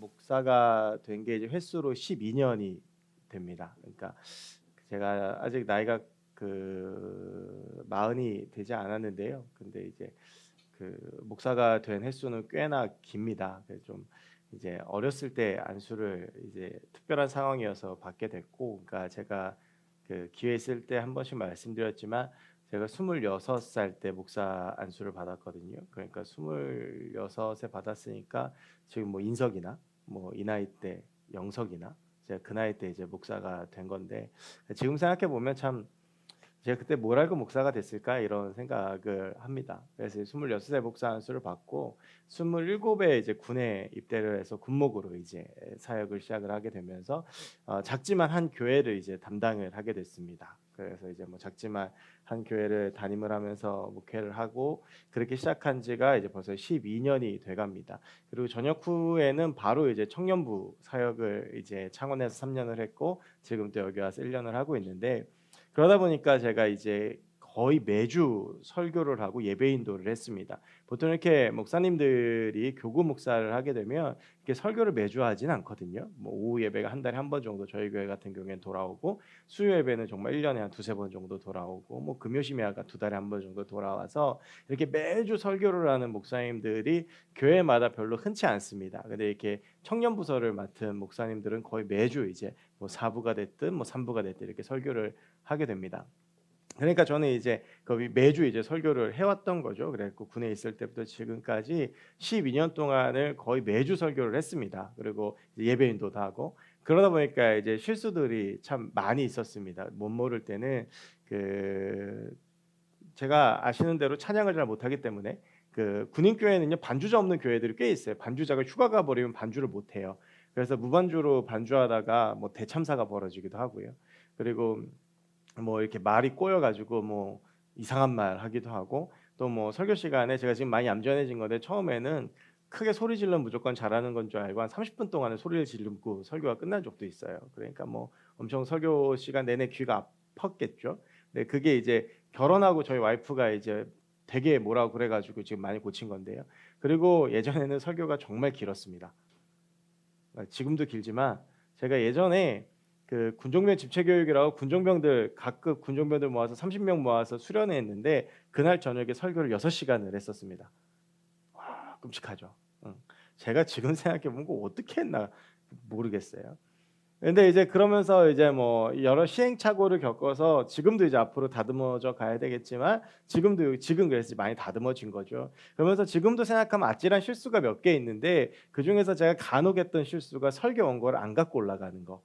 목사가 된 게 이제 횟수로 12년이 됩니다. 그러니까 제가 아직 나이가 마흔이 되지 않았는데요. 근데 이제 목사가 된 횟수는 꽤나 깁니다. 그래서 좀 이제 어렸을 때 안수를 이제 특별한 상황이어서 받게 됐고, 그러니까 제가 기회 있을 때 한 번씩 말씀드렸지만 제가 26살 때 목사 안수를 받았거든요. 그러니까 26에 받았으니까 지금 뭐 인석이나 뭐 이 나이 때 영석이나 제가 그 나이 때 이제 목사가 된 건데, 지금 생각해 보면 참 제가 그때 뭘 알고 목사가 됐을까 이런 생각을 합니다. 그래서 26세 목사 안수를 받고 27에 이제 군에 입대를 해서 군목으로 이제 사역을 시작을 하게 되면서 작지만 한 교회를 이제 담당을 하게 됐습니다. 그래서 이제 뭐 작지만 한 교회를 담임을 하면서 목회를 하고 그렇게 시작한 지가 이제 벌써 12년이 돼 갑니다. 그리고 전역 후에는 바로 이제 청년부 사역을 이제 창원에서 3년을 했고 지금 또 여기 와서 1년을 하고 있는데, 그러다 보니까 제가 이제 거의 매주 설교를 하고 예배 인도를 했습니다. 보통 이렇게 목사님들이 교구 목사를 하게 되면 이렇게 설교를 매주 하진 않거든요. 뭐 오후 예배가 한 달에 한 번 정도 저희 교회 같은 경우에는 돌아오고, 수요 예배는 정말 1년에 한 두세 번 정도 돌아오고, 뭐 금요 심야가 두 달에 한 번 정도 돌아와서 이렇게 매주 설교를 하는 목사님들이 교회마다 별로 흔치 않습니다. 근데 이렇게 청년 부서를 맡은 목사님들은 거의 매주 이제 뭐 사부가 됐든 뭐 삼부가 됐든 이렇게 설교를 하게 됩니다. 그러니까 저는 이제 거의 매주 이제 설교를 해왔던 거죠. 그래서 군에 있을 때부터 지금까지 12년 동안을 거의 매주 설교를 했습니다. 그리고 예배인도도 하고, 그러다 보니까 이제 실수들이 참 많이 있었습니다. 못 모를 때는 제가 아시는 대로 찬양을 잘 못하기 때문에 군인 교회는요 반주자 없는 교회들이 꽤 있어요. 반주자가 휴가가 버리면 반주를 못 해요. 그래서 무반주로 반주하다가 뭐 대참사가 벌어지기도 하고요. 그리고 뭐 이렇게 말이 꼬여가지고 뭐 이상한 말 하기도 하고, 또 뭐 설교 시간에 제가 지금 많이 얌전해진 건데 처음에는 크게 소리 지르면 무조건 잘하는 건 줄 알고 한 30분 동안은 소리를 지르고 설교가 끝난 적도 있어요. 그러니까 뭐 엄청 설교 시간 내내 귀가 아팠겠죠. 근데 그게 이제 결혼하고 저희 와이프가 이제 되게 뭐라고 그래가지고 지금 많이 고친 건데요. 그리고 예전에는 설교가 정말 길었습니다. 지금도 길지만 제가 예전에 군종병 집체교육이라고 군종병들 각급 군종병들 모아서 30명 모아서 수련회 했는데 그날 저녁에 설교를 6시간을 했었습니다. 와, 끔찍하죠. 응. 제가 지금 생각해 보면 어떻게 했나 모르겠어요. 근데 이제 그러면서 이제 뭐 여러 시행착오를 겪어서 지금도 이제 앞으로 다듬어져 가야 되겠지만 지금 그래서 많이 다듬어진 거죠. 그러면서 지금도 생각하면 아찔한 실수가 몇 개 있는데 그중에서 제가 간혹 했던 실수가 설교 원고를 안 갖고 올라가는 거.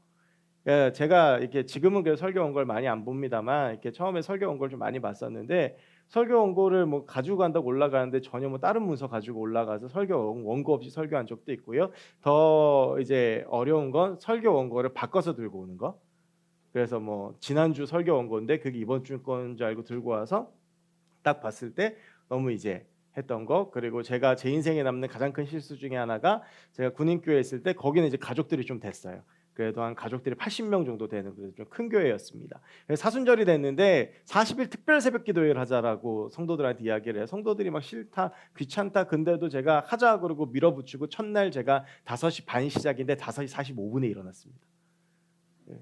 예, 제가 이렇게 지금은 그 설교 원고를 많이 안 봅니다만 이렇게 처음에 설교 원고를 좀 많이 봤었는데, 설교 원고를 뭐 가지고 간다고 올라가는데 전혀 뭐 다른 문서 가지고 올라가서 설교 원고 없이 설교한 적도 있고요. 더 이제 어려운 건 설교 원고를 바꿔서 들고 오는 거. 그래서 뭐 지난주 설교 원고인데 그게 이번 주 건 줄 알고 들고 와서 딱 봤을 때 너무 이제 했던 거. 그리고 제가 제 인생에 남는 가장 큰 실수 중에 하나가 제가 군인교회 있을 때 거기는 이제 가족들이 좀 됐어요. 그래도 한 가족들이 80명 정도 되는 좀 큰 교회였습니다. 그래서 사순절이 됐는데 40일 특별 새벽 기도회를 하자라고 성도들한테 이야기를 해요. 성도들이 막 싫다, 귀찮다. 근데도 제가 하자 그러고 밀어붙이고 첫날 제가 5시 반 시작인데 5시 45분에 일어났습니다. 예.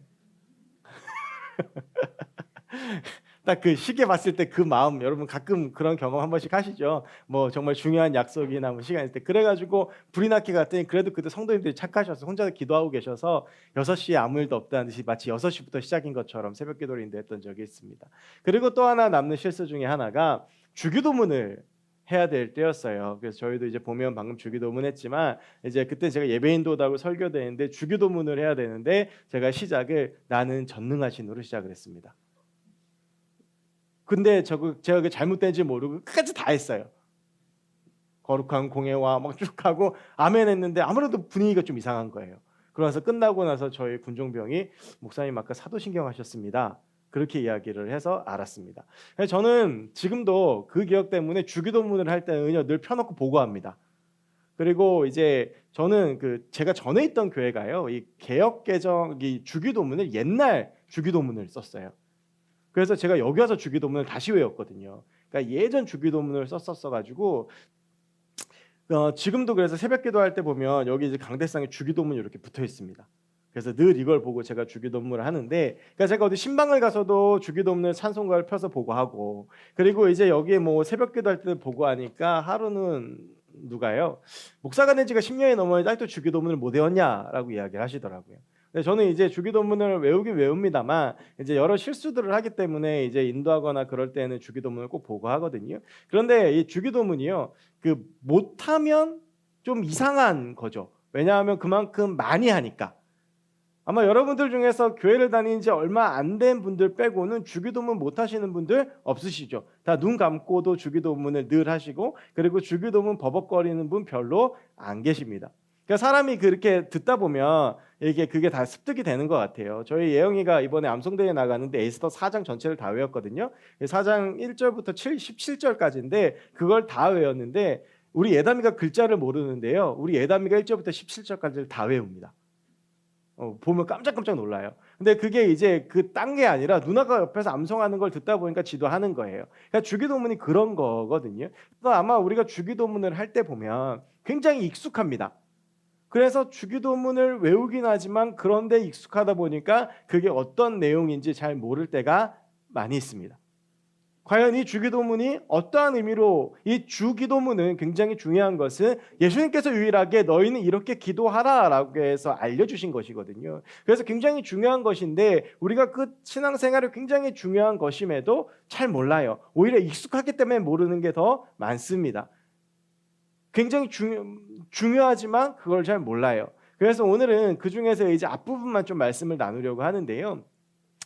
딱 그 시계 봤을 때 그 마음, 여러분 가끔 그런 경험 한 번씩 하시죠? 뭐 정말 중요한 약속이나 뭐 시간 있을 때. 그래가지고 불이 났게 갔더니 그래도 그때 성도님들이 착하셔서 혼자 기도하고 계셔서 6시에 아무 일도 없다는 듯이 마치 6시부터 시작인 것처럼 새벽 기도를 인도했던 적이 있습니다. 그리고 또 하나 남는 실수 중에 하나가 주기도문을 해야 될 때였어요. 그래서 저희도 이제 보면 방금 주기도문 했지만 이제 그때 제가 예배인도도 하고 설교도 했는데 주기도문을 해야 되는데 제가 시작을 나는 전능하신으로 시작을 했습니다. 근데 제가 그 잘못된지 모르고 끝까지 다 했어요. 거룩한 공예와 막 쭉 하고 아멘 했는데 아무래도 분위기가 좀 이상한 거예요. 그러면서 끝나고 나서 저희 군종병이 목사님 아까 사도신경 하셨습니다. 그렇게 이야기를 해서 알았습니다. 저는 지금도 그 기억 때문에 주기도문을 할 때는요 늘 펴놓고 보고합니다. 그리고 이제 저는 제가 전에 있던 교회가요 이 개역 개정 이 주기도문을 옛날 주기도문을 썼어요. 그래서 제가 여기 와서 주기도문을 다시 외웠거든요. 그러니까 예전 주기도문을 썼었어 가지고 지금도 그래서 새벽 기도할 때 보면 여기 이제 강대상에 주기도문이 이렇게 붙어 있습니다. 그래서 늘 이걸 보고 제가 주기도문을 하는데, 그러니까 제가 어디 신방을 가서도 주기도문을 찬송가를 펴서 보고 하고, 그리고 이제 여기에 뭐 새벽 기도할 때 보고 하니까 하루는 누가요? 목사가 된 지가 10년이 넘었는데 아직도 주기도문을 못 외웠냐라고 이야기를 하시더라고요. 근데 저는 이제 주기도문을 외우긴 외웁니다만 이제 여러 실수들을 하기 때문에 이제 인도하거나 그럴 때는 주기도문을 꼭 보고 하거든요. 그런데 이 주기도문이요, 그 못하면 좀 이상한 거죠. 왜냐하면 그만큼 많이 하니까. 아마 여러분들 중에서 교회를 다닌 지 얼마 안 된 분들 빼고는 주기도문 못 하시는 분들 없으시죠. 다 눈 감고도 주기도문을 늘 하시고, 그리고 주기도문 버벅거리는 분 별로 안 계십니다. 그러니까 사람이 그렇게 듣다 보면 이게 그게 다 습득이 되는 것 같아요. 저희 예영이가 이번에 암송대회 나가는데 에스더 4장 전체를 다 외웠거든요. 4장 1절부터 17절까지인데 그걸 다 외웠는데, 우리 예담이가 글자를 모르는데요, 우리 예담이가 1절부터 17절까지를 다 외웁니다. 보면 깜짝깜짝 놀라요. 근데 그게 이제 그 딴 게 아니라 누나가 옆에서 암송하는 걸 듣다 보니까 지도 하는 거예요. 그러니까 주기도문이 그런 거거든요. 그래서 아마 우리가 주기도문을 할 때 보면 굉장히 익숙합니다. 그래서 주기도문을 외우긴 하지만 그런데 익숙하다 보니까 그게 어떤 내용인지 잘 모를 때가 많이 있습니다. 과연 이 주기도문이 어떠한 의미로, 이 주기도문은 굉장히 중요한 것은 예수님께서 유일하게 너희는 이렇게 기도하라라고 해서 알려주신 것이거든요. 그래서 굉장히 중요한 것인데 우리가 그 신앙생활이 굉장히 중요한 것임에도 잘 몰라요. 오히려 익숙하기 때문에 모르는 게 더 많습니다. 굉장히 중요하지만 그걸 잘 몰라요. 그래서 오늘은 그 중에서 이제 앞부분만 좀 말씀을 나누려고 하는데요.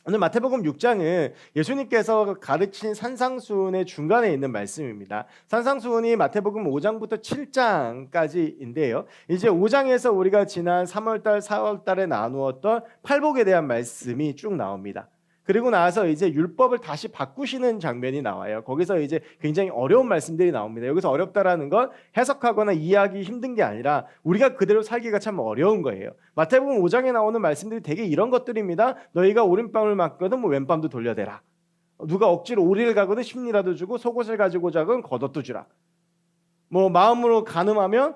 오늘 마태복음 6장은 예수님께서 가르친 산상수훈의 중간에 있는 말씀입니다. 산상수훈이 마태복음 5장부터 7장까지인데요. 이제 5장에서 우리가 지난 3월달, 4월달에 나누었던 팔복에 대한 말씀이 쭉 나옵니다. 그리고 나서 이제 율법을 다시 바꾸시는 장면이 나와요. 거기서 이제 굉장히 어려운 말씀들이 나옵니다. 여기서 어렵다라는 건 해석하거나 이해하기 힘든 게 아니라 우리가 그대로 살기가 참 어려운 거예요. 마태복음 5장에 나오는 말씀들이 되게 이런 것들입니다. 너희가 오른뺨을 맞거든 뭐 왼뺨도 돌려대라. 누가 억지로 오리를 가거든 십리라도 주고 속옷을 가지고 자건 겉옷도 주라. 뭐 마음으로 가늠하면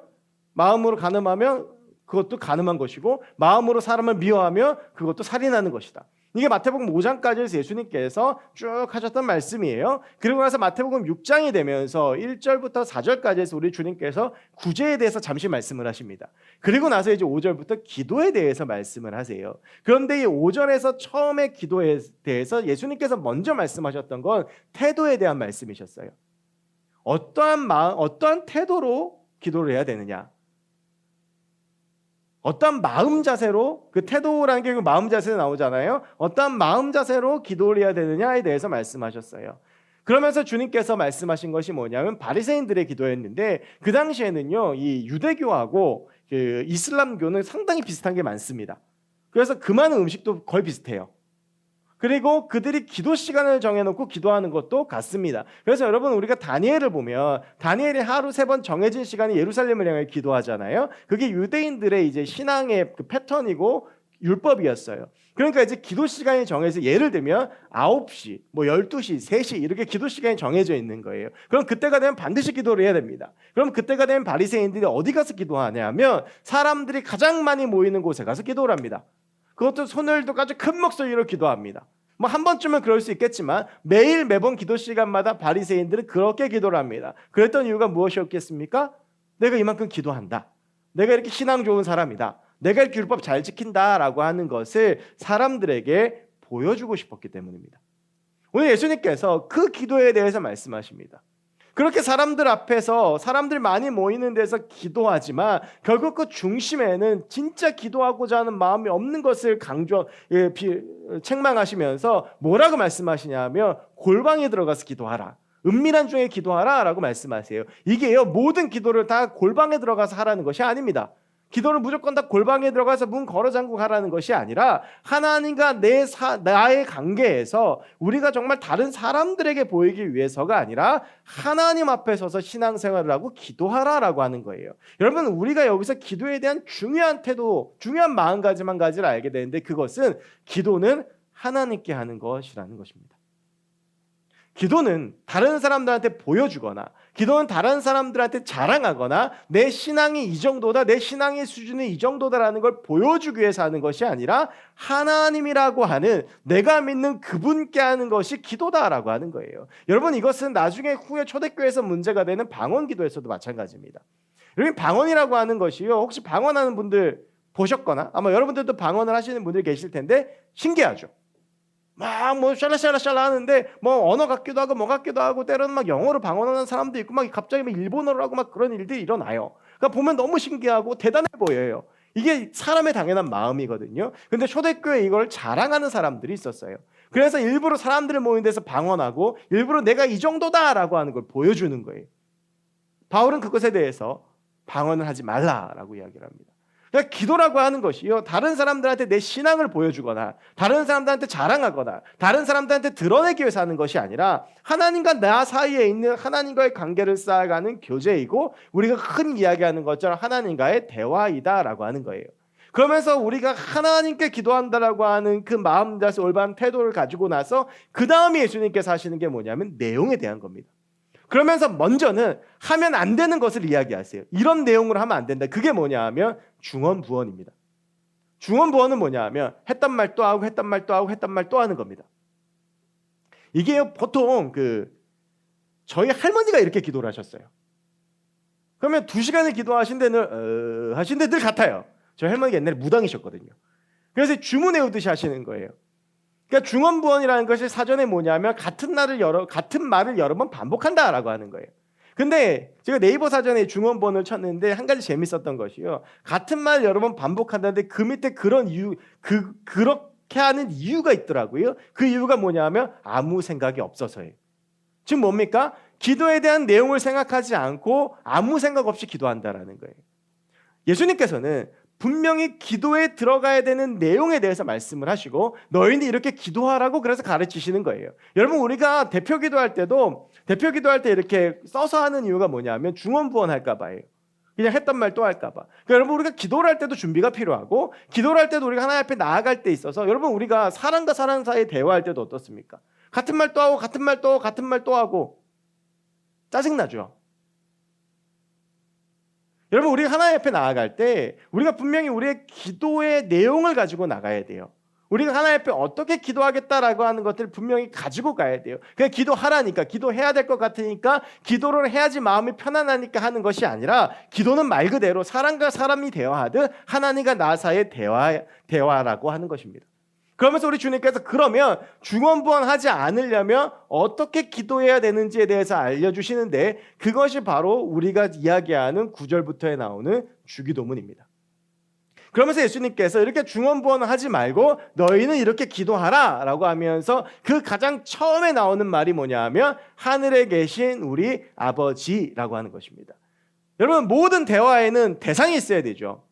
그것도 가늠한 것이고, 마음으로 사람을 미워하면 그것도 살인하는 것이다. 이게 마태복음 5장까지 예수님께서 쭉 하셨던 말씀이에요. 그리고 나서 마태복음 6장이 되면서 1절부터 4절까지 우리 주님께서 구제에 대해서 잠시 말씀을 하십니다. 그리고 나서 이제 5절부터 기도에 대해서 말씀을 하세요. 그런데 이 5절에서 처음에 기도에 대해서 예수님께서 먼저 말씀하셨던 건 태도에 대한 말씀이셨어요. 어떠한 태도로 기도를 해야 되느냐, 어떠한 마음 자세로, 그 태도라는 게 그 마음 자세에 나오잖아요. 어떠한 마음 자세로 기도를 해야 되느냐에 대해서 말씀하셨어요. 그러면서 주님께서 말씀하신 것이 뭐냐면 바리새인들의 기도였는데, 그 당시에는요 이 유대교하고 그 이슬람교는 상당히 비슷한 게 많습니다. 그래서 그 많은 음식도 거의 비슷해요. 그리고 그들이 기도 시간을 정해놓고 기도하는 것도 같습니다. 그래서 여러분, 우리가 다니엘을 보면 다니엘이 하루 3번 정해진 시간에 예루살렘을 향해 기도하잖아요. 그게 유대인들의 이제 신앙의 그 패턴이고 율법이었어요. 그러니까 이제 기도 시간이 정해서, 예를 들면 9시, 뭐 12시, 3시 이렇게 기도 시간이 정해져 있는 거예요. 그럼 그때가 되면 반드시 기도를 해야 됩니다. 그럼 그때가 되면 바리새인들이 어디 가서 기도하냐면 사람들이 가장 많이 모이는 곳에 가서 기도를 합니다. 그것도 손을 들고 큰 목소리로 기도합니다. 뭐 한 번쯤은 그럴 수 있겠지만 매번 기도 시간마다 바리새인들은 그렇게 기도를 합니다. 그랬던 이유가 무엇이었겠습니까? 내가 이만큼 기도한다, 내가 이렇게 신앙 좋은 사람이다, 내가 이렇게 율법 잘 지킨다라고 하는 것을 사람들에게 보여주고 싶었기 때문입니다. 오늘 예수님께서 그 기도에 대해서 말씀하십니다. 그렇게 사람들 앞에서, 사람들 많이 모이는 데서 기도하지만 결국 그 중심에는 진짜 기도하고자 하는 마음이 없는 것을 책망하시면서 뭐라고 말씀하시냐면 골방에 들어가서 기도하라, 은밀한 중에 기도하라 라고 말씀하세요. 이게요, 모든 기도를 다 골방에 들어가서 하라는 것이 아닙니다. 기도를 무조건 다 골방에 들어가서 문 걸어 잠그고 하라는 것이 아니라 하나님과 나의 관계에서 우리가 정말 다른 사람들에게 보이기 위해서가 아니라 하나님 앞에 서서 신앙생활을 하고 기도하라라고 하는 거예요. 여러분, 우리가 여기서 기도에 대한 중요한 태도, 중요한 마음가짐 가지를 알게 되는데, 그것은 기도는 하나님께 하는 것이라는 것입니다. 기도는 다른 사람들한테 보여주거나 기도는 다른 사람들한테 자랑하거나 내 신앙이 이 정도다, 내 신앙의 수준이 이 정도다라는 걸 보여주기 위해서 하는 것이 아니라 하나님이라고 하는 내가 믿는 그분께 하는 것이 기도다라고 하는 거예요. 여러분, 이것은 나중에 후에 초대교회에서 문제가 되는 방언 기도에서도 마찬가지입니다. 여러분, 방언이라고 하는 것이요, 혹시 방언하는 분들 보셨거나 아마 여러분들도 방언을 하시는 분들이 계실 텐데 신기하죠. 막 뭐 샬라샬라샬라 하는데 뭐 언어 같기도 하고 뭐 같기도 하고 때로는 막 영어로 방언하는 사람도 있고 막 갑자기 막 일본어로 하고 막 그런 일들이 일어나요. 그러니까 보면 너무 신기하고 대단해 보여요. 이게 사람의 당연한 마음이거든요. 근데 초대교회에 이걸 자랑하는 사람들이 있었어요. 그래서 일부러 사람들을 모인 데서 방언하고 일부러 내가 이 정도다라고 하는 걸 보여주는 거예요. 바울은 그것에 대해서 방언을 하지 말라라고 이야기를 합니다. 그러니까 기도라고 하는 것이요, 다른 사람들한테 내 신앙을 보여주거나 다른 사람들한테 자랑하거나 다른 사람들한테 드러내기 위해서 하는 것이 아니라 하나님과 나 사이에 있는 하나님과의 관계를 쌓아가는 교제이고 우리가 흔히 이야기하는 것처럼 하나님과의 대화이다라고 하는 거예요. 그러면서 우리가 하나님께 기도한다라고 하는 그 마음자세 올바른 태도를 가지고 나서 그 다음에 예수님께서 하시는 게 뭐냐면 내용에 대한 겁니다. 그러면서 먼저는 하면 안 되는 것을 이야기하세요. 이런 내용으로 하면 안 된다. 그게 뭐냐 하면 중언부언입니다. 중언부언은 뭐냐 하면 했던 말 또 하고 했던 말 또 하고 했던 말 또 하는 겁니다. 이게 보통 저희 할머니가 이렇게 기도를 하셨어요. 그러면 2시간을 기도하신 데는 하신 데들 같아요. 저희 할머니가 옛날에 무당이셨거든요. 그래서 주문 외우듯이 하시는 거예요. 그러니까 중언부언이라는 것이 사전에 뭐냐면 같은 말을 여러 번 반복한다라고 하는 거예요. 근데 제가 네이버 사전에 중언부언을 쳤는데 한 가지 재밌었던 것이요, 같은 말 여러 번 반복한다는데 그 밑에 그런 이유, 그렇게 하는 이유가 있더라고요. 그 이유가 뭐냐면 아무 생각이 없어서예요. 지금 뭡니까? 기도에 대한 내용을 생각하지 않고 아무 생각 없이 기도한다라는 거예요. 예수님께서는 분명히 기도에 들어가야 되는 내용에 대해서 말씀을 하시고 너희는 이렇게 기도하라고 그래서 가르치시는 거예요. 여러분, 우리가 대표 기도할 때 이렇게 써서 하는 이유가 뭐냐면 중언부언 할까 봐요. 그냥 했던 말 또 할까 봐. 그러니까 여러분, 우리가 기도를 할 때도 준비가 필요하고 기도를 할 때도 우리가 하나님 앞에 나아갈 때 있어서 여러분, 우리가 사람과 사람 사이에 대화할 때도 어떻습니까? 같은 말 또 하고 같은 말 또 하고 같은 말 또 하고 짜증나죠. 여러분, 우리가 하나님 앞에 나아갈 때 우리가 분명히 우리의 기도의 내용을 가지고 나가야 돼요. 우리가 하나님 앞에 어떻게 기도하겠다라고 하는 것들을 분명히 가지고 가야 돼요. 그냥 기도하라니까, 기도해야 될 것 같으니까 기도를 해야지 마음이 편안하니까 하는 것이 아니라 기도는 말 그대로 사람과 사람이 대화하듯 하나님과 나 사이의 대화라고 하는 것입니다. 그러면서 우리 주님께서 그러면 중언부언하지 않으려면 어떻게 기도해야 되는지에 대해서 알려주시는데 그것이 바로 우리가 이야기하는 9절부터에 나오는 주기도문입니다. 그러면서 예수님께서 이렇게 중언부언을 하지 말고 너희는 이렇게 기도하라 라고 하면서 그 가장 처음에 나오는 말이 뭐냐 하면 하늘에 계신 우리 아버지라고 하는 것입니다. 여러분, 모든 대화에는 대상이 있어야 되죠.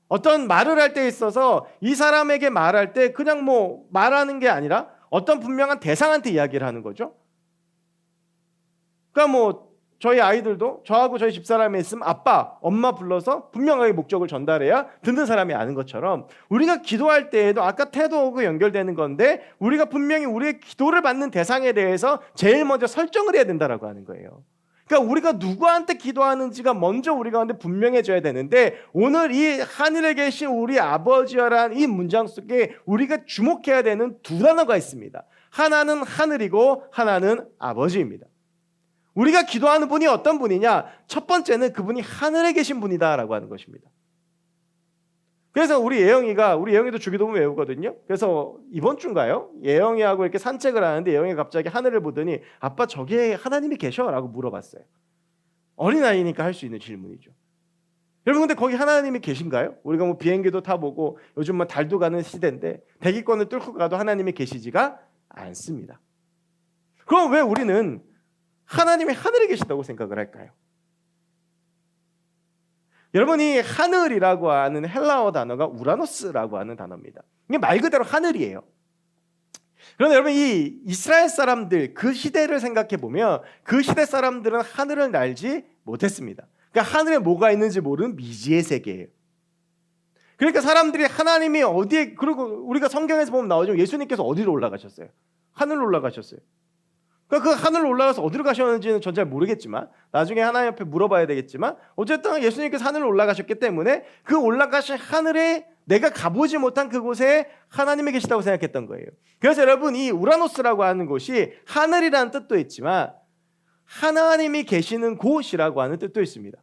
어떤 말을 할 때 있어서 이 사람에게 말할 때 그냥 뭐 말하는 게 아니라 어떤 분명한 대상한테 이야기를 하는 거죠. 그러니까 뭐 저희 아이들도 저하고 저희 집사람이 있으면 아빠, 엄마 불러서 분명하게 목적을 전달해야 듣는 사람이 아는 것처럼 우리가 기도할 때에도 아까 태도하고 연결되는 건데 우리가 분명히 우리의 기도를 받는 대상에 대해서 제일 먼저 설정을 해야 된다라고 하는 거예요. 그러니까 우리가 누구한테 기도하는지가 먼저 우리 가운데 분명해져야 되는데 오늘 이 하늘에 계신 우리 아버지여라는 이 문장 속에 우리가 주목해야 되는 두 단어가 있습니다. 하나는 하늘이고 하나는 아버지입니다. 우리가 기도하는 분이 어떤 분이냐? 첫 번째는 그분이 하늘에 계신 분이다라고 하는 것입니다. 그래서 우리 예영이도 주기도문 외우거든요. 그래서 이번 주인가요? 예영이하고 이렇게 산책을 하는데 예영이가 갑자기 하늘을 보더니 아빠 저기에 하나님이 계셔라고 물어봤어요. 어린아이니까 할 수 있는 질문이죠. 여러분, 근데 거기 하나님이 계신가요? 우리가 뭐 비행기도 타보고 요즘 뭐 달도 가는 시대인데 대기권을 뚫고 가도 하나님이 계시지가 않습니다. 그럼 왜 우리는 하나님이 하늘에 계시다고 생각을 할까요? 여러분이 하늘이라고 하는 헬라어 단어가 우라노스라고 하는 단어입니다. 이게 말 그대로 하늘이에요. 그런데 여러분, 이 이스라엘 사람들 그 시대를 생각해 보면 그 시대 사람들은 하늘을 날지 못했습니다. 그러니까 하늘에 뭐가 있는지 모르는 미지의 세계예요. 그러니까 사람들이 하나님이 어디에, 그리고 우리가 성경에서 보면 나오죠. 예수님께서 어디로 올라가셨어요? 하늘로 올라가셨어요. 그러니까 그 하늘로 올라가서 어디로 가셨는지는 전 잘 모르겠지만 나중에 하나님 앞에 물어봐야 되겠지만 어쨌든 예수님께서 하늘로 올라가셨기 때문에 그 올라가신 하늘에 내가 가보지 못한 그곳에 하나님이 계시다고 생각했던 거예요. 그래서 여러분 이 우라노스라고 하는 곳이 하늘이라는 뜻도 있지만 하나님이 계시는 곳이라고 하는 뜻도 있습니다.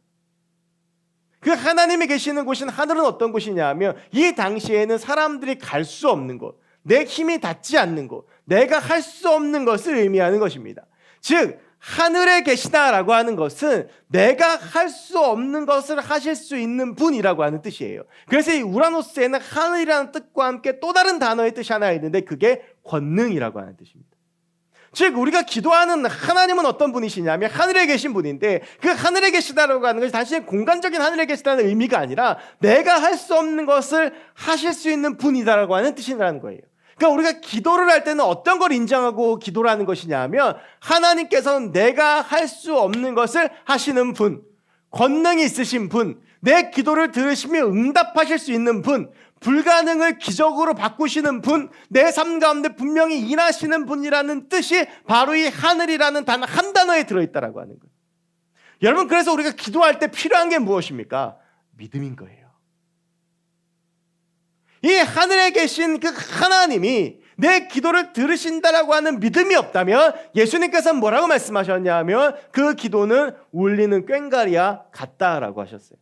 그 하나님이 계시는 곳인 하늘은 어떤 곳이냐 하면 이 당시에는 사람들이 갈 수 없는 곳, 내 힘이 닿지 않는 곳, 내가 할 수 없는 것을 의미하는 것입니다. 즉 하늘에 계시다라고 하는 것은 내가 할 수 없는 것을 하실 수 있는 분이라고 하는 뜻이에요. 그래서 이 우라노스에는 하늘이라는 뜻과 함께 또 다른 단어의 뜻이 하나 있는데 그게 권능이라고 하는 뜻입니다. 즉 우리가 기도하는 하나님은 어떤 분이시냐면 하늘에 계신 분인데 그 하늘에 계시다라고 하는 것이 단순히 공간적인 하늘에 계시다는 의미가 아니라 내가 할 수 없는 것을 하실 수 있는 분이다라고 하는 뜻이라는 거예요. 그러니까 우리가 기도를 할 때는 어떤 걸 인정하고 기도를 하는 것이냐 하면 하나님께서는 내가 할 수 없는 것을 하시는 분, 권능이 있으신 분, 내 기도를 들으시며 응답하실 수 있는 분, 불가능을 기적으로 바꾸시는 분, 내 삶 가운데 분명히 일하시는 분이라는 뜻이 바로 이 하늘이라는 단 한 단어에 들어있다라고 하는 거예요. 여러분 그래서 우리가 기도할 때 필요한 게 무엇입니까? 믿음인 거예요. 이 하늘에 계신 그 하나님이 내 기도를 들으신다라고 하는 믿음이 없다면 예수님께서는 뭐라고 말씀하셨냐 하면 그 기도는 울리는 꽹과리와 같다라고 하셨어요.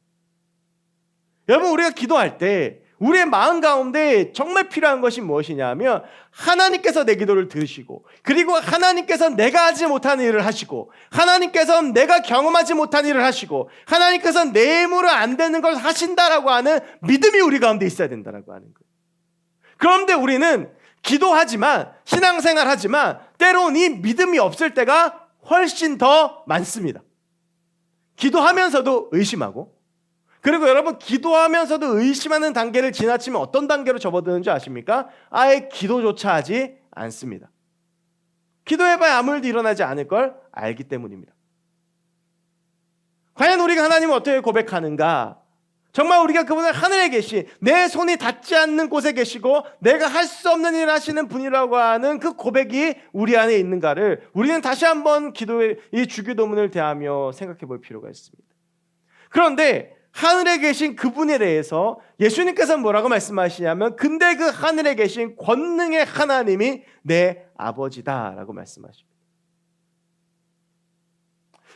여러분 우리가 기도할 때 우리의 마음 가운데 정말 필요한 것이 무엇이냐 하면 하나님께서 내 기도를 들으시고 그리고 하나님께서 내가 하지 못한 일을 하시고 하나님께서 내가 경험하지 못한 일을 하시고 하나님께서 내 힘으로 안 되는 걸 하신다라고 하는 믿음이 우리 가운데 있어야 된다라고 하는 거예요. 그런데 우리는 기도하지만 신앙생활 하지만 때로는 이 믿음이 없을 때가 훨씬 더 많습니다. 기도하면서도 의심하고 그리고 여러분 기도하면서도 의심하는 단계를 지나치면 어떤 단계로 접어드는지 아십니까? 아예 기도조차 하지 않습니다. 기도해봐야 아무 일도 일어나지 않을 걸 알기 때문입니다. 과연 우리가 하나님을 어떻게 고백하는가? 정말 우리가 그분을 하늘에 계신 내 손이 닿지 않는 곳에 계시고 내가 할 수 없는 일을 하시는 분이라고 하는 그 고백이 우리 안에 있는가를 우리는 다시 한번 기도의 이 주기도문을 대하며 생각해 볼 필요가 있습니다. 그런데 하늘에 계신 그분에 대해서 예수님께서 뭐라고 말씀하시냐면 근데 그 하늘에 계신 권능의 하나님이 내 아버지다라고 말씀하십니다.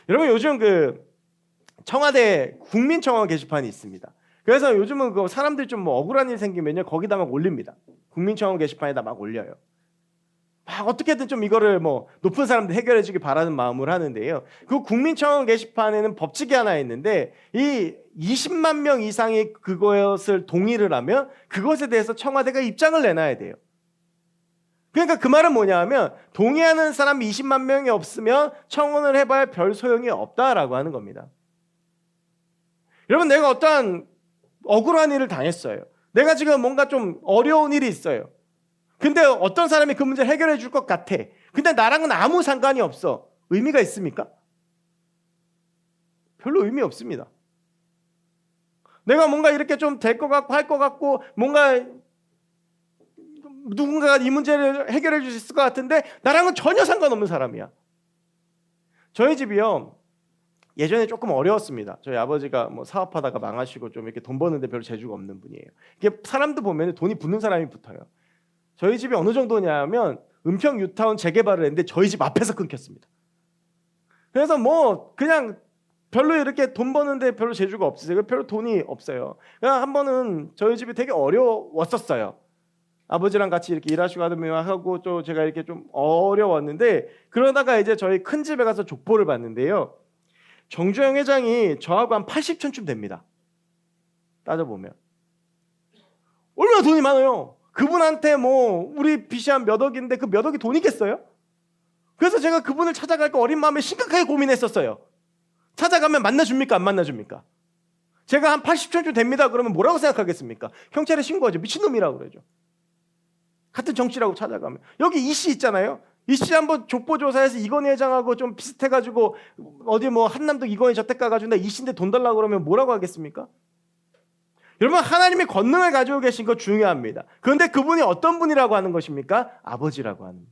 여러분 요즘 그 청와대 국민청원 게시판이 있습니다. 그래서 요즘은 그 사람들이 좀 뭐 억울한 일 생기면요 거기다 막 올립니다. 국민청원 게시판에다 막 올려요. 막 어떻게든 좀 이거를 뭐 높은 사람들 해결해 주길 바라는 마음으로 하는데요. 그 국민청원 게시판에는 법칙이 하나 있는데 이 20만 명 이상이 그것을 동의를 하면 그것에 대해서 청와대가 입장을 내놔야 돼요. 그러니까 그 말은 뭐냐 하면 동의하는 사람이 20만 명이 없으면 청원을 해봐야 별 소용이 없다라고 하는 겁니다. 여러분 내가 어떠한 억울한 일을 당했어요. 내가 지금 뭔가 좀 어려운 일이 있어요. 근데 어떤 사람이 그 문제를 해결해 줄 것 같아. 근데 나랑은 아무 상관이 없어. 의미가 있습니까? 별로 의미 없습니다. 내가 뭔가 이렇게 좀 될 것 같고 할 것 같고 뭔가 누군가가 이 문제를 해결해 줄 수 있을 것 같은데 나랑은 전혀 상관없는 사람이야. 저희 집이요. 예전에 조금 어려웠습니다. 저희 아버지가 뭐 사업하다가 망하시고 좀 이렇게 돈 버는데 별로 재주가 없는 분이에요. 이게 사람도 보면 돈이 붙는 사람이 붙어요. 저희 집이 어느 정도냐면 은평 뉴타운 재개발을 했는데 저희 집 앞에서 끊겼습니다. 그래서 뭐 그냥 별로 이렇게 돈 버는데 별로 재주가 없으세요. 별로 돈이 없어요. 그냥 한 번은 저희 집이 되게 어려웠었어요. 아버지랑 같이 이렇게 일하시고 하고 또 제가 이렇게 좀 어려웠는데 그러다가 이제 저희 큰 집에 가서 족보를 봤는데요. 정주영 회장이 저하고 한 80촌쯤 됩니다. 따져보면 얼마나 돈이 많아요. 그분한테 뭐 우리 빚이 한 몇 억인데 그 몇 억이 돈이겠어요? 그래서 제가 그분을 찾아갈까 어린 마음에 심각하게 고민했었어요. 찾아가면 만나줍니까? 안 만나줍니까? 제가 한 80촌쯤 됩니다. 그러면 뭐라고 생각하겠습니까? 경찰에 신고하죠. 미친놈이라고 그러죠. 같은 정치라고 찾아가면. 여기 이씨 있잖아요. 이씨 한번 족보조사해서 이건희 회장하고 좀 비슷해가지고 어디 뭐 한남동 이건희 저택 가가지고 나 이씨인데 돈 달라고 그러면 뭐라고 하겠습니까? 여러분 하나님의 권능을 가지고 계신 거 중요합니다. 그런데 그분이 어떤 분이라고 하는 것입니까? 아버지라고 하는 거예요.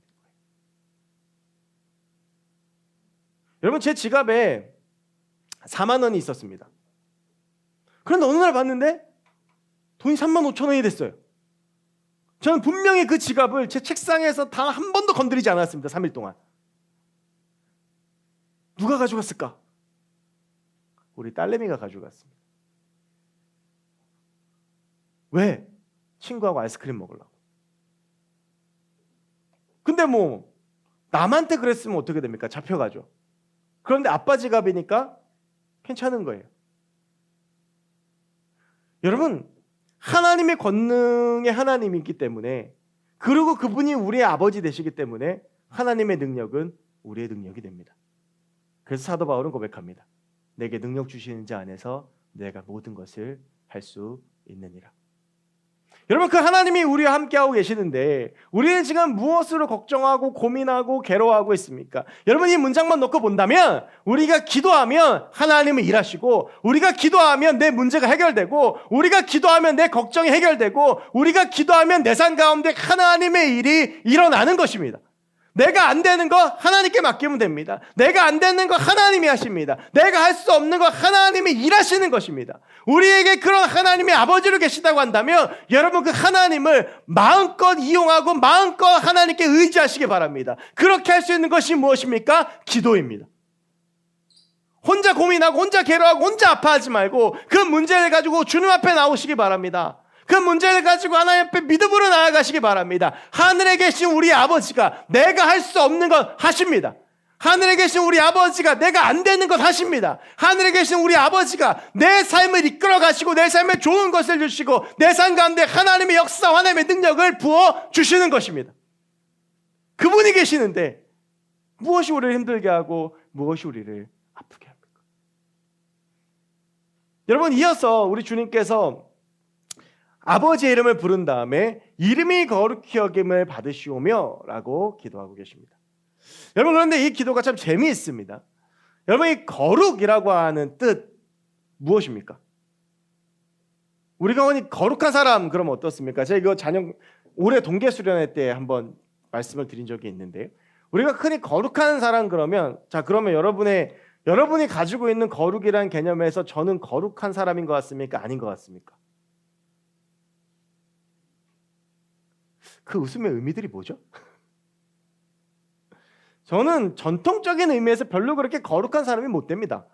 여러분 제 지갑에 4만 원이 있었습니다. 그런데 어느 날 봤는데 돈이 3만 5천 원이 됐어요. 저는 분명히 그 지갑을 제 책상에서 단 한 번도 건드리지 않았습니다. 3일 동안. 누가 가져갔을까? 우리 딸내미가 가져갔습니다. 왜? 친구하고 아이스크림 먹으려고. 근데 뭐 남한테 그랬으면 어떻게 됩니까? 잡혀가죠. 그런데 아빠 지갑이니까 괜찮은 거예요. 여러분, 하나님의 권능의 하나님이기 때문에, 그리고 그분이 우리의 아버지 되시기 때문에 하나님의 능력은 우리의 능력이 됩니다. 그래서 사도 바울은 고백합니다. 내게 능력 주시는 자 안에서 내가 모든 것을 할 수 있느니라. 여러분, 그 하나님이 우리와 함께하고 계시는데 우리는 지금 무엇으로 걱정하고 고민하고 괴로워하고 있습니까? 여러분, 이 문장만 놓고 본다면 우리가 기도하면 하나님은 일하시고, 우리가 기도하면 내 문제가 해결되고, 우리가 기도하면 내 걱정이 해결되고, 우리가 기도하면 내 삶 가운데 하나님의 일이 일어나는 것입니다. 내가 안 되는 거 하나님께 맡기면 됩니다. 내가 안 되는 거 하나님이 하십니다. 내가 할 수 없는 거 하나님이 일하시는 것입니다. 우리에게 그런 하나님의 아버지로 계시다고 한다면 여러분, 그 하나님을 마음껏 이용하고 마음껏 하나님께 의지하시기 바랍니다. 그렇게 할 수 있는 것이 무엇입니까? 기도입니다. 혼자 고민하고 혼자 괴로워하고 혼자 아파하지 말고 그 문제를 가지고 주님 앞에 나오시기 바랍니다. 그 문제를 가지고 하나님 앞에 믿음으로 나아가시기 바랍니다. 하늘에 계신 우리 아버지가 내가 할 수 없는 것 하십니다. 하늘에 계신 우리 아버지가 내가 안 되는 것 하십니다. 하늘에 계신 우리 아버지가 내 삶을 이끌어 가시고 내 삶에 좋은 것을 주시고 내 삶 가운데 하나님의 역사, 하나님의 능력을 부어 주시는 것입니다. 그분이 계시는데 무엇이 우리를 힘들게 하고 무엇이 우리를 아프게 합니까? 여러분, 이어서 우리 주님께서 아버지의 이름을 부른 다음에 이름이 거룩히 여김을 받으시오며 라고 기도하고 계십니다. 여러분, 그런데 이 기도가 참 재미있습니다. 여러분, 이 거룩이라고 하는 뜻 무엇입니까? 우리가 흔히 거룩한 사람 그러면 어떻습니까? 제가 이거 올해 동계수련회 때 한번 말씀을 드린 적이 있는데요. 우리가 흔히 거룩한 사람 그러면, 자, 그러면 여러분이 가지고 있는 거룩이라는 개념에서 저는 거룩한 사람인 것 같습니까? 아닌 것 같습니까? 그 웃음의 의미들이 뭐죠? 저는 전통적인 의미에서 별로 그렇게 거룩한 사람이 못 됩니다.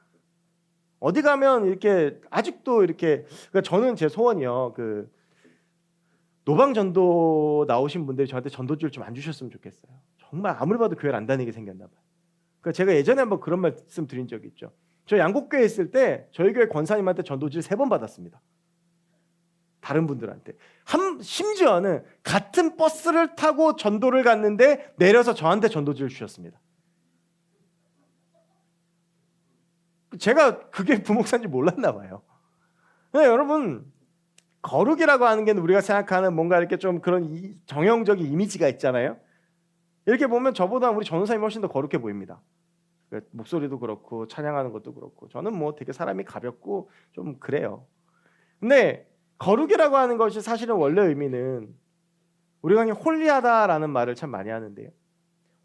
어디 가면 이렇게 아직도 이렇게, 그러니까 저는 제 소원이요, 그 노방전도 나오신 분들이 저한테 전도지를 좀 안 주셨으면 좋겠어요. 정말 아무리 봐도 교회를 안 다니게 생겼나 봐요. 그러니까 제가 예전에 한번 그런 말씀 드린 적이 있죠. 저 양곡교회 있을 때 저희 교회 권사님한테 전도지를 3번 받았습니다. 다른 분들한테. 심지어는 같은 버스를 타고 전도를 갔는데 내려서 저한테 전도지를 주셨습니다. 제가 그게 부목사인지 몰랐나 봐요. 근데 여러분, 거룩이라고 하는 게 우리가 생각하는 뭔가 이렇게 좀 그런 정형적인 이미지가 있잖아요. 이렇게 보면 저보다 우리 전도사님이 훨씬 더 거룩해 보입니다. 목소리도 그렇고 찬양하는 것도 그렇고 저는 뭐 되게 사람이 가볍고 좀 그래요. 근데 거룩이라고 하는 것이 사실은 원래 의미는, 우리가 그냥 홀리하다라는 말을 참 많이 하는데요,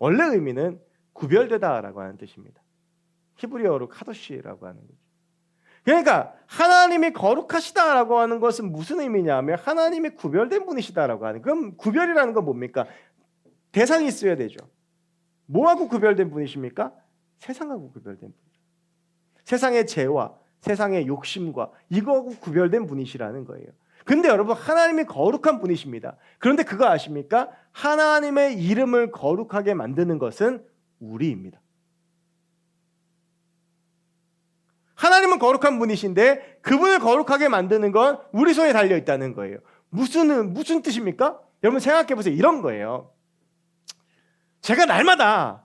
원래 의미는 구별되다라고 하는 뜻입니다. 히브리어로 카도시라고 하는 거죠. 그러니까 하나님이 거룩하시다라고 하는 것은 무슨 의미냐면 하나님이 구별된 분이시다라고 하는. 그럼 구별이라는 건 뭡니까? 대상이 있어야 되죠. 뭐하고 구별된 분이십니까? 세상하고 구별된 분. 세상의 죄와 세상의 욕심과 이거하고 구별된 분이시라는 거예요. 근데 여러분, 하나님이 거룩한 분이십니다. 그런데 그거 아십니까? 하나님의 이름을 거룩하게 만드는 것은 우리입니다. 하나님은 거룩한 분이신데 그분을 거룩하게 만드는 건 우리 손에 달려 있다는 거예요. 무슨 뜻입니까? 여러분 생각해 보세요. 이런 거예요. 제가 날마다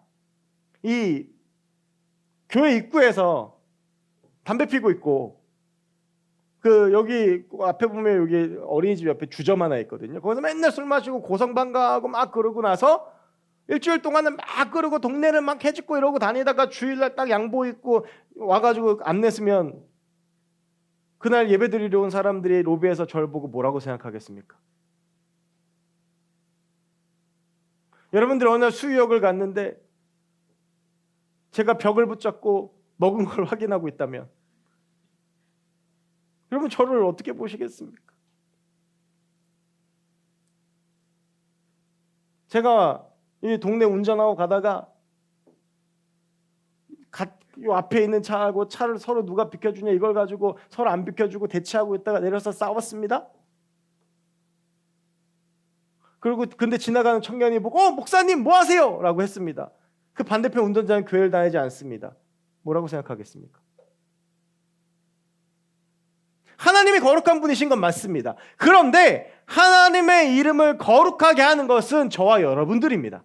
이 교회 입구에서 담배 피고 있고, 그 여기 앞에 보면 여기 어린이집 옆에 주점 하나 있거든요. 거기서 맨날 술 마시고 고성방가하고 막 그러고 나서 일주일 동안은 막 그러고 동네를 막 해집고 이러고 다니다가 주일날 딱 양복 입고 와가지고 안내 쓰면 그날 예배 드리러 온 사람들이 로비에서 저를 보고 뭐라고 생각하겠습니까? 여러분들 어느 날 수유역을 갔는데 제가 벽을 붙잡고 먹은 걸 확인하고 있다면 여러분 저를 어떻게 보시겠습니까? 제가 이 동네 운전하고 가다가 요 앞에 있는 차하고 차를 서로 누가 비켜주냐 이걸 가지고 서로 안 비켜주고 대치하고 있다가 내려서 싸웠습니다. 그리고 근데 지나가는 청년이 보고 목사님 뭐 하세요? 라고 했습니다. 그 반대편 운전자는 교회를 다니지 않습니다. 뭐라고 생각하겠습니까? 하나님이 거룩한 분이신 건 맞습니다. 그런데 하나님의 이름을 거룩하게 하는 것은 저와 여러분들입니다.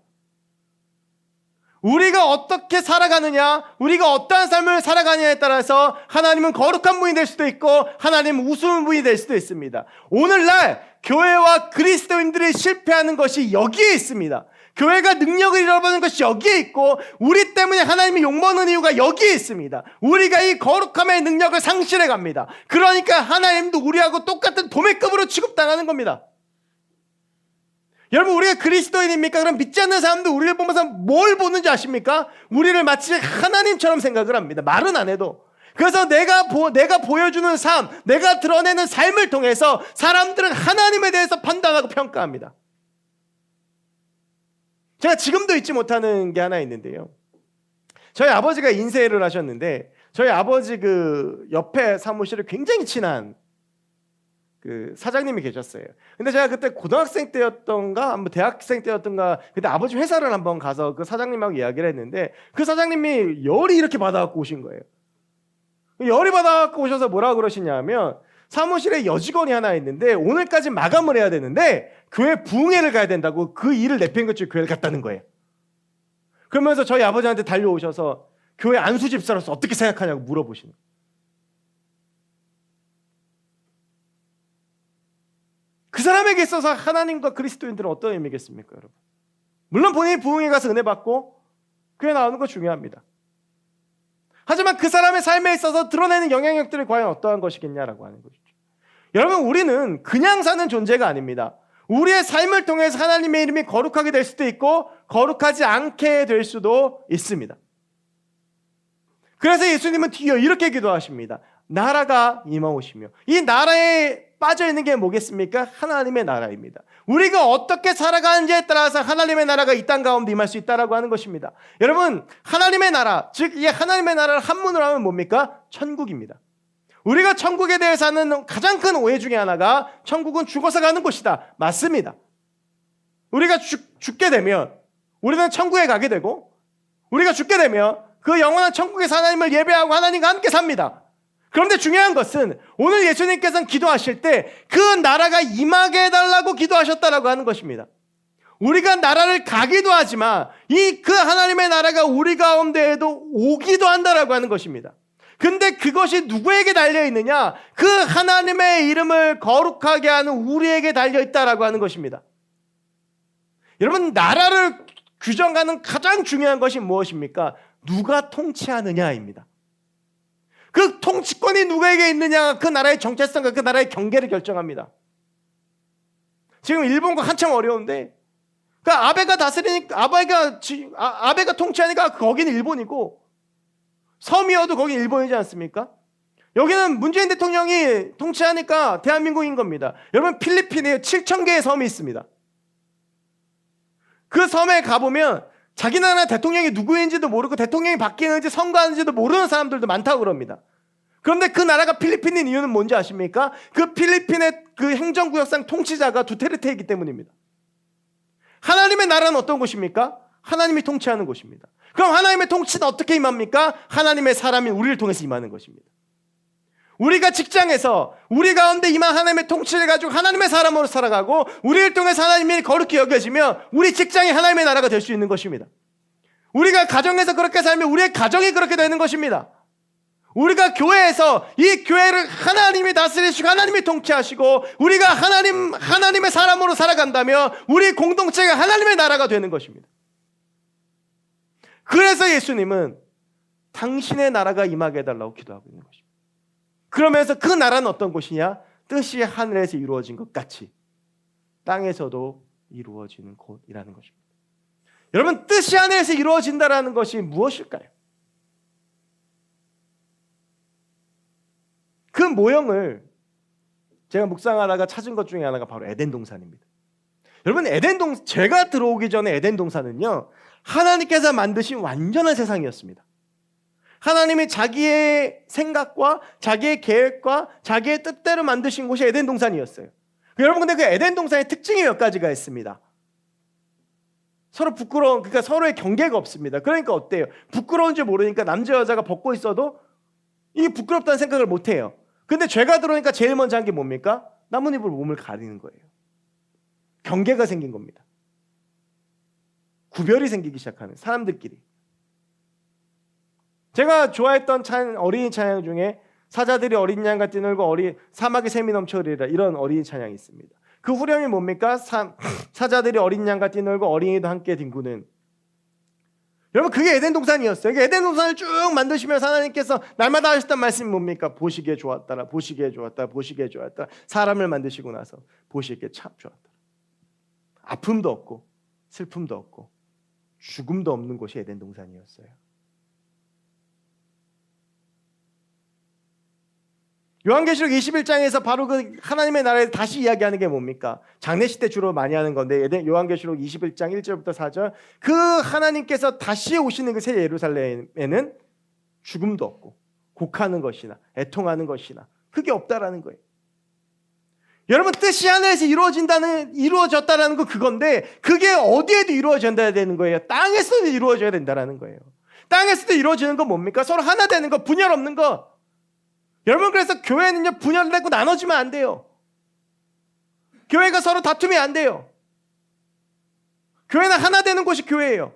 우리가 어떻게 살아가느냐, 우리가 어떠한 삶을 살아가느냐에 따라서 하나님은 거룩한 분이 될 수도 있고 하나님은 우스운 분이 될 수도 있습니다. 오늘날 교회와 그리스도인들이 실패하는 것이 여기에 있습니다. 교회가 능력을 잃어버리는 것이 여기에 있고 우리 때문에 하나님이 욕먹는 이유가 여기에 있습니다. 우리가 이 거룩함의 능력을 상실해 갑니다. 그러니까 하나님도 우리하고 똑같은 도매급으로 취급당하는 겁니다. 여러분 우리가 그리스도인입니까? 그럼 믿지 않는 사람들 우리를 보면서 뭘 보는지 아십니까? 우리를 마치 하나님처럼 생각을 합니다. 말은 안 해도. 그래서 내가 보여주는 삶, 내가 드러내는 삶을 통해서 사람들은 하나님에 대해서 판단하고 평가합니다. 제가 지금도 잊지 못하는 게 하나 있는데요. 저희 아버지가 인쇄를 하셨는데 저희 아버지 그 옆에 사무실에 굉장히 친한 그 사장님이 계셨어요. 근데 제가 그때 고등학생 때였던가 아마 대학생 때였던가 그때 아버지 회사를 한번 가서 그 사장님하고 이야기를 했는데 그 사장님이 열이 이렇게 받아갖고 오신 거예요. 열이 받아갖고 오셔서 뭐라 그러시냐면 사무실에 여직원이 하나 있는데 오늘까지 마감을 해야 되는데 교회 부흥회를 가야 된다고 그 일을 내팽개치고 교회를 갔다는 거예요. 그러면서 저희 아버지한테 달려오셔서 교회 안수 집사로서 어떻게 생각하냐고 물어보시는 거예요. 그 사람에게 있어서 하나님과 그리스도인들은 어떤 의미겠습니까, 여러분? 물론 본인이 부흥회 가서 은혜 받고 교회 나오는 거 중요합니다. 하지만 그 사람의 삶에 있어서 드러내는 영향력들이 과연 어떠한 것이겠냐라고 하는 것이죠. 여러분 우리는 그냥 사는 존재가 아닙니다. 우리의 삶을 통해서 하나님의 이름이 거룩하게 될 수도 있고 거룩하지 않게 될 수도 있습니다. 그래서 예수님은 뒤에 이렇게 기도하십니다. 나라가 임하오시며 이 나라에 빠져있는 게 뭐겠습니까? 하나님의 나라입니다. 우리가 어떻게 살아가는지에 따라서 하나님의 나라가 이 땅 가운데 임할 수 있다라고 하는 것입니다. 여러분 하나님의 나라, 즉 이 하나님의 나라를 한문으로 하면 뭡니까? 천국입니다. 우리가 천국에 대해서 하는 가장 큰 오해 중에 하나가 천국은 죽어서 가는 곳이다. 맞습니다. 우리가 죽게 되면 우리는 천국에 가게 되고 우리가 죽게 되면 그 영원한 천국에서 하나님을 예배하고 하나님과 함께 삽니다. 그런데 중요한 것은 오늘 예수님께서는 기도하실 때 그 나라가 임하게 해달라고 기도하셨다라고 하는 것입니다. 우리가 나라를 가기도 하지만 이 그 하나님의 나라가 우리 가운데에도 오기도 한다라고 하는 것입니다. 근데 그것이 누구에게 달려있느냐? 그 하나님의 이름을 거룩하게 하는 우리에게 달려있다라고 하는 것입니다. 여러분 나라를 규정하는 가장 중요한 것이 무엇입니까? 누가 통치하느냐입니다. 그 통치권이 누구에게 있느냐가 그 나라의 정체성과 그 나라의 경계를 결정합니다. 지금 일본과 한참 어려운데 그러니까 아베가 다스리니까 아베가 통치하니까 거기는 일본이고 섬이어도 거기는 일본이지 않습니까? 여기는 문재인 대통령이 통치하니까 대한민국인 겁니다. 여러분 필리핀에 7,000개의 섬이 있습니다. 그 섬에 가보면 자기 나라 대통령이 누구인지도 모르고 대통령이 바뀌는지 선거하는지도 모르는 사람들도 많다고 그럽니다. 그런데 그 나라가 필리핀인 이유는 뭔지 아십니까? 그 필리핀의 그 행정구역상 통치자가 두테르테이기 때문입니다. 하나님의 나라는 어떤 곳입니까? 하나님이 통치하는 곳입니다. 그럼 하나님의 통치는 어떻게 임합니까? 하나님의 사람인 우리를 통해서 임하는 것입니다. 우리가 직장에서 우리 가운데 임한 하나님의 통치를 가지고 하나님의 사람으로 살아가고 우리를 통해서 하나님이 거룩히 여겨지면 우리 직장이 하나님의 나라가 될 수 있는 것입니다. 우리가 가정에서 그렇게 살면 우리의 가정이 그렇게 되는 것입니다. 우리가 교회에서 이 교회를 하나님이 다스리시고 하나님이 통치하시고 우리가 하나님의 사람으로 살아간다면 우리 공동체가 하나님의 나라가 되는 것입니다. 그래서 예수님은 당신의 나라가 임하게 해달라고 기도하고 있는 것입니다. 그러면서 그 나라는 어떤 곳이냐? 뜻이 하늘에서 이루어진 것 같이 땅에서도 이루어지는 곳이라는 것입니다. 여러분 뜻이 하늘에서 이루어진다라는 것이 무엇일까요? 그 모형을 제가 묵상하다가 찾은 것 중에 하나가 바로 에덴 동산입니다. 여러분, 제가 들어오기 전에 에덴 동산은요, 하나님께서 만드신 완전한 세상이었습니다. 하나님이 자기의 생각과 자기의 계획과 자기의 뜻대로 만드신 곳이 에덴 동산이었어요. 여러분, 근데 그 에덴 동산의 특징이 몇 가지가 있습니다. 서로 그러니까 서로의 경계가 없습니다. 그러니까 어때요? 부끄러운 줄 모르니까 남자 여자가 벗고 있어도 이게 부끄럽다는 생각을 못 해요. 근데 죄가 들어오니까 제일 먼저 한 게 뭡니까? 나뭇잎으로 몸을 가리는 거예요. 경계가 생긴 겁니다. 구별이 생기기 시작하는 사람들끼리. 제가 좋아했던 어린이 찬양 중에 사자들이 어린 양과 뛰놀고 사막에 샘이 넘쳐흐리라, 이런 어린이 찬양이 있습니다. 그 후렴이 뭡니까? 사자들이 어린 양과 뛰놀고 어린이도 함께 뒹구는. 여러분, 그게 에덴 동산이었어요. 에덴 동산을 쭉 만드시면서 하나님께서 날마다 하셨던 말씀이 뭡니까? 보시기에 좋았더라, 보시기에 좋았더라, 보시기에 좋았더라. 사람을 만드시고 나서 보시기에 참 좋았더라. 아픔도 없고 슬픔도 없고 죽음도 없는 곳이 에덴 동산이었어요. 요한계시록 21장에서 바로 그 하나님의 나라에 다시 이야기하는 게 뭡니까? 장례식 때 주로 많이 하는 건데, 요한계시록 21장 1절부터 4절, 그 하나님께서 다시 오시는 그 새 예루살렘에는 죽음도 없고 곡하는 것이나 애통하는 것이나 그게 없다라는 거예요. 여러분, 뜻이 하늘에서 이루어졌다라는 거 그건데, 그게 어디에도 이루어져야 되는 거예요. 땅에서도 이루어져야 된다라는 거예요. 땅에서도 이루어지는 건 뭡니까? 서로 하나 되는 거, 분열 없는 거. 여러분, 그래서 교회는요, 분열되고 나눠지면 안 돼요. 교회가 서로 다투면 안 돼요. 교회는 하나 되는 곳이 교회예요.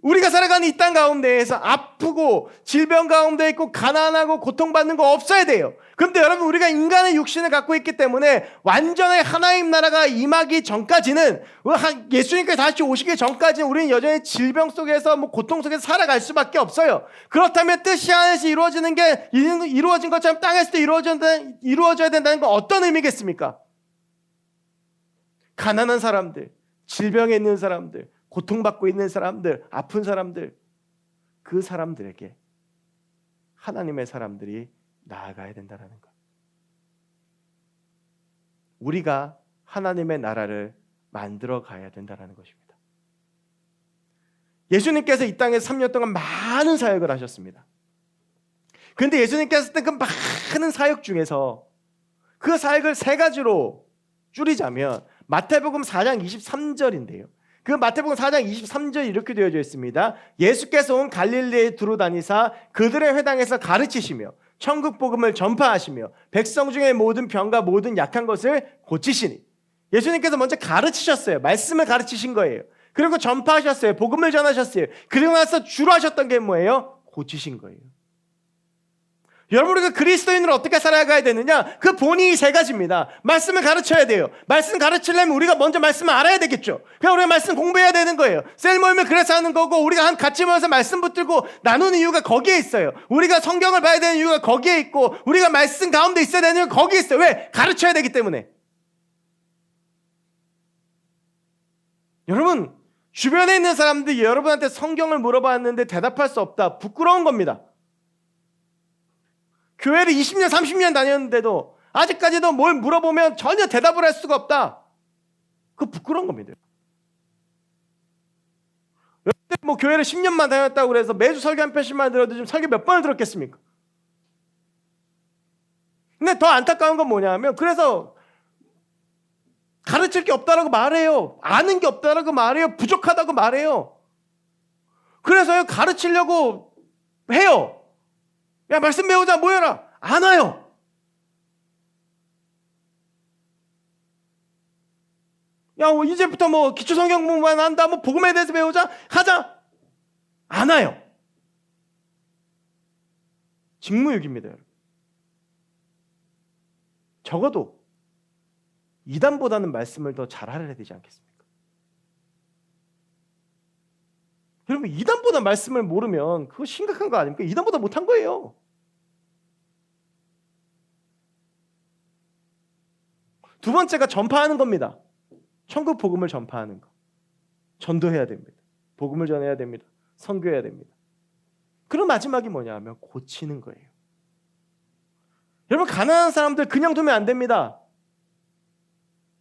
우리가 살아가는 이 땅 가운데에서 아프고 질병 가운데 있고 가난하고 고통받는 거 없어야 돼요. 그런데 여러분, 우리가 인간의 육신을 갖고 있기 때문에 완전히 하나님 나라가 임하기 전까지는, 예수님께서 다시 오시기 전까지는 우리는 여전히 질병 속에서 고통 속에서 살아갈 수밖에 없어요. 그렇다면 뜻이 하늘에서 이루어지는 게 이루어진 것처럼 땅에서도 이루어져야 된다는 건 어떤 의미겠습니까? 가난한 사람들, 질병에 있는 사람들, 고통받고 있는 사람들, 아픈 사람들, 그 사람들에게 하나님의 사람들이 나아가야 된다는 것. 우리가 하나님의 나라를 만들어 가야 된다는 것입니다. 예수님께서 이 땅에서 3년 동안 많은 사역을 하셨습니다. 그런데 예수님께서 했던 그 많은 사역 중에서 그 사역을 세 가지로 줄이자면 마태복음 4장 23절인데요. 그 마태복음 4장 23절이 이렇게 되어져 있습니다. 예수께서 온 갈릴리에 두루 다니사 그들의 회당에서 가르치시며 천국 복음을 전파하시며 백성 중에 모든 병과 모든 약한 것을 고치시니. 예수님께서 먼저 가르치셨어요. 말씀을 가르치신 거예요. 그리고 전파하셨어요. 복음을 전하셨어요. 그리고 나서 주로 하셨던 게 뭐예요? 고치신 거예요. 여러분, 우리가 그리스도인으로 어떻게 살아가야 되느냐? 그 본이 세 가지입니다. 말씀을 가르쳐야 돼요. 말씀 가르치려면 우리가 먼저 말씀을 알아야 되겠죠. 그냥 우리가 말씀 공부해야 되는 거예요. 셀 모임을 그래서 하는 거고, 우리가 같이 모여서 말씀 붙들고 나누는 이유가 거기에 있어요. 우리가 성경을 봐야 되는 이유가 거기에 있고, 우리가 말씀 가운데 있어야 되는 이유가 거기에 있어요. 왜? 가르쳐야 되기 때문에. 여러분, 주변에 있는 사람들이 여러분한테 성경을 물어봤는데 대답할 수 없다. 부끄러운 겁니다. 교회를 20년, 30년 다녔는데도 아직까지도 뭘 물어보면 전혀 대답을 할 수가 없다. 그거 부끄러운 겁니다. 여러분들 뭐 교회를 10년만 다녔다고 그래서 매주 설교 한 편씩만 들어도 지금 설교 몇 번을 들었겠습니까? 근데 더 안타까운 건 뭐냐면, 그래서 가르칠 게 없다라고 말해요. 아는 게 없다라고 말해요. 부족하다고 말해요. 그래서요, 가르치려고 해요. 야, 말씀 배우자, 모여라. 안 와요. 야, 이제부터 기초 성경 공부만 한다. 복음에 대해서 배우자. 하자. 안 와요. 직무유기입니다, 여러분. 적어도 이단보다는 말씀을 더 잘 알아야 되지 않겠습니까? 여러분, 이단보다 말씀을 모르면 그거 심각한 거 아닙니까? 이단보다 못한 거예요. 두 번째가 전파하는 겁니다. 천국 복음을 전파하는 거. 전도해야 됩니다. 복음을 전해야 됩니다. 선교해야 됩니다. 그럼 마지막이 뭐냐 하면 고치는 거예요. 여러분, 가난한 사람들 그냥 두면 안 됩니다.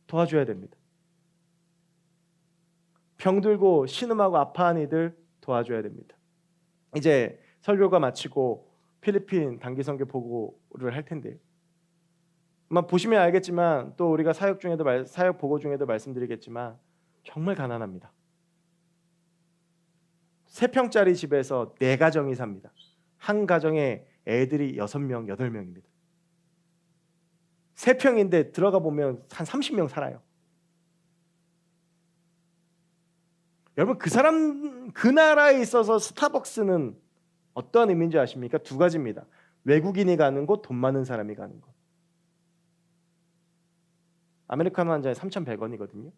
도와줘야 됩니다. 병들고 신음하고 아파하는 이들 도와줘야 됩니다. 이제 설교가 마치고 필리핀 단기 선교 보고를 할 텐데요. 아마 보시면 알겠지만 또 우리가 사역 보고 중에도 말씀드리겠지만 정말 가난합니다. 3평짜리 집에서 4가정이 삽니다. 한 가정에 애들이 6명, 8명입니다. 3평인데 들어가 보면 한 30명 살아요. 여러분, 그 나라에 있어서 스타벅스는 어떤 의미인지 아십니까? 2가지입니다. 외국인이 가는 곳, 돈 많은 사람이 가는 곳. 아메리카노 한 잔에 3,100원이거든요.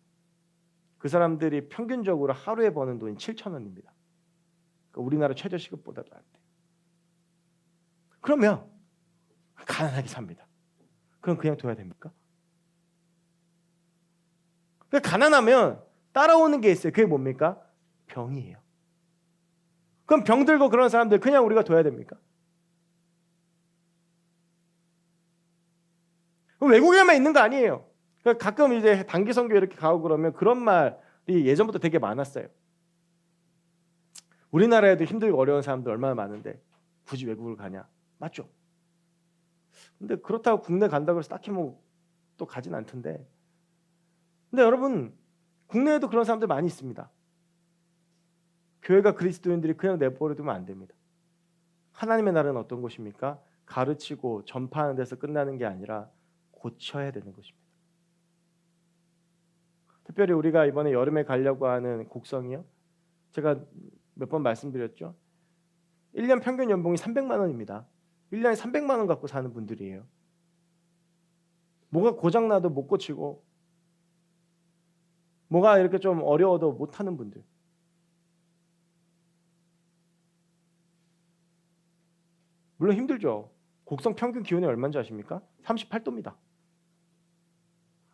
그 사람들이 평균적으로 하루에 버는 돈이 7,000원입니다. 그러니까 우리나라 최저시급보다도 안 돼요. 그러면 가난하게 삽니다. 그럼 그냥 둬야 됩니까? 그러니까 가난하면 따라오는 게 있어요. 그게 뭡니까? 병이에요. 그럼 병들고 그런 사람들 그냥 우리가 둬야 됩니까? 외국에만 있는 거 아니에요. 그러니까 가끔 이제 단기 선교 이렇게 가고 그러면 그런 말이 예전부터 되게 많았어요. 우리나라에도 힘들고 어려운 사람들 얼마나 많은데 굳이 외국을 가냐? 맞죠? 근데 그렇다고 국내 간다고 해서 딱히 뭐 또 가진 않던데. 근데 여러분, 국내에도 그런 사람들 많이 있습니다. 교회가 그리스도인들이 그냥 내버려두면 안 됩니다. 하나님의 나라는 어떤 곳입니까? 가르치고 전파하는 데서 끝나는 게 아니라 고쳐야 되는 것입니다. 특별히 우리가 이번에 여름에 가려고 하는 곡성이요. 제가 몇 번 말씀드렸죠. 1년 평균 연봉이 300만 원입니다. 1년에 300만 원 갖고 사는 분들이에요. 뭐가 고장나도 못 고치고 뭐가 이렇게 좀 어려워도 못하는 분들. 물론 힘들죠. 곡성 평균 기온이 얼마인지 아십니까? 38도입니다.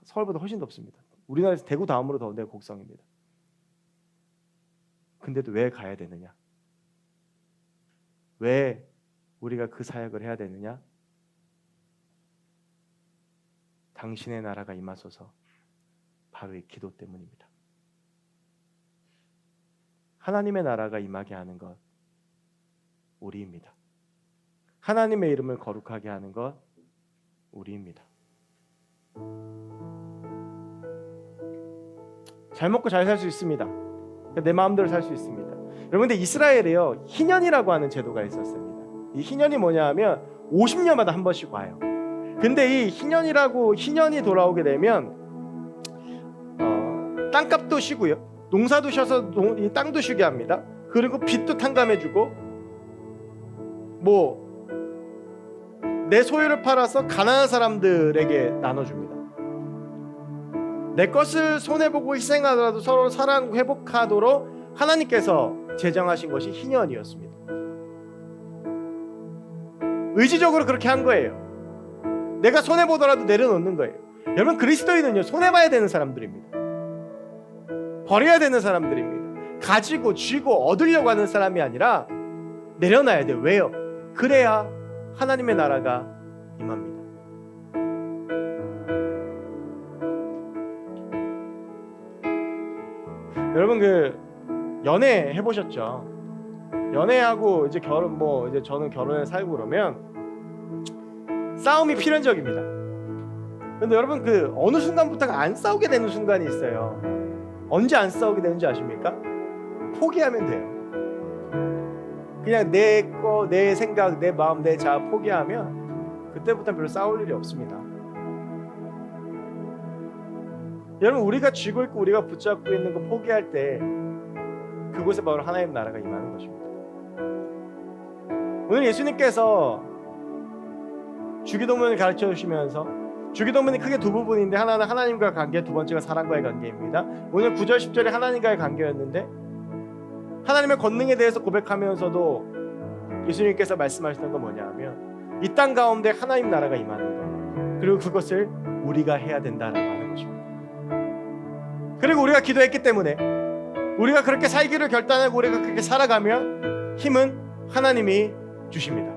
서울보다 훨씬 덥습니다. 우리나라에서 대구 다음으로 더운 데가 곡성입니다. 근데도 왜 가야 되느냐? 왜 우리가 그 사역을 해야 되느냐? 당신의 나라가 임하소서. 바로 이 기도 때문입니다. 하나님의 나라가 임하게 하는 것 우리입니다. 하나님의 이름을 거룩하게 하는 것 우리입니다. 잘 먹고 잘 살 수 있습니다. 내 마음대로 살 수 있습니다. 여러분, 근데 이스라엘에요, 희년이라고 하는 제도가 있었습니다. 이 희년이 뭐냐 하면 50년마다 한 번씩 와요. 근데 이 희년이 돌아오게 되면 땅값도 쉬고요, 농사도 쉬어서 이 땅도 쉬게 합니다. 그리고 빚도 탕감해주고, 뭐 내 소유를 팔아서 가난한 사람들에게 나눠줍니다. 내 것을 손해보고 희생하더라도 서로 사랑 회복하도록 하나님께서 제정하신 것이 희년이었습니다. 의지적으로 그렇게 한 거예요. 내가 손해보더라도 내려놓는 거예요. 여러분, 그리스도인은요, 손해봐야 되는 사람들입니다. 버려야 되는 사람들입니다. 가지고 쥐고 얻으려고 하는 사람이 아니라 내려놔야 돼요. 왜요? 그래야 하나님의 나라가 임합니다. 여러분, 연애 해보셨죠? 연애하고 이제 이제 저는 결혼에 살고 그러면 싸움이 필연적입니다. 근데 여러분, 어느 순간부터가 안 싸우게 되는 순간이 있어요. 언제 안 싸우게 되는지 아십니까? 포기하면 돼요. 그냥 내 생각, 내 마음, 내 자아 포기하면 그때부터 별로 싸울 일이 없습니다. 여러분, 우리가 쥐고 있고 우리가 붙잡고 있는 거 포기할 때 그곳에 바로 하나님 나라가 임하는 것입니다. 오늘 예수님께서 주기도문을 가르쳐 주시면서, 주기도문이 크게 2부분인데 하나는 하나님과의 관계, 2번째가 사람과의 관계입니다. 오늘 9절 10절이 하나님과의 관계였는데, 하나님의 권능에 대해서 고백하면서도 예수님께서 말씀하시는 건 뭐냐 하면 이 땅 가운데 하나님 나라가 임하는 것, 그리고 그것을 우리가 해야 된다라고 하는 것입니다. 그리고 우리가 기도했기 때문에, 우리가 그렇게 살기를 결단하고 우리가 그렇게 살아가면 힘은 하나님이 주십니다.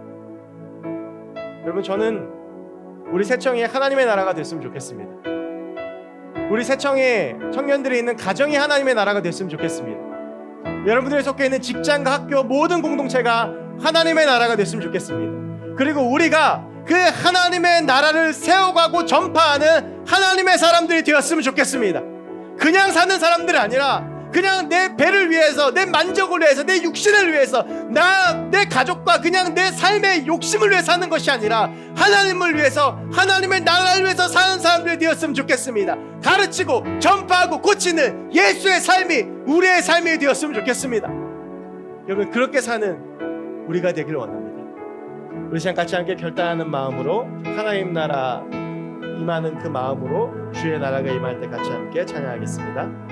여러분, 저는 우리 새청이 하나님의 나라가 됐으면 좋겠습니다. 우리 새청의 청년들이 있는 가정이 하나님의 나라가 됐으면 좋겠습니다. 여러분들이 속해 있는 직장과 학교 모든 공동체가 하나님의 나라가 됐으면 좋겠습니다. 그리고 우리가 그 하나님의 나라를 세워가고 전파하는 하나님의 사람들이 되었으면 좋겠습니다. 그냥 사는 사람들이 아니라 그냥 내 배를 위해서, 내 만족을 위해서, 내 육신을 위해서, 내 가족과 그냥 내 삶의 욕심을 위해 사는 것이 아니라 하나님을 위해서, 하나님의 나라를 위해서 사는 사람들이 되었으면 좋겠습니다. 가르치고 전파하고 고치는 예수의 삶이 우리의 삶이 되었으면 좋겠습니다. 여러분, 그렇게 사는 우리가 되기를 원합니다. 우리 시간 같이 함께 결단하는 마음으로, 하나님 나라 임하는 그 마음으로 주의 나라가 임할 때 같이 함께 찬양하겠습니다.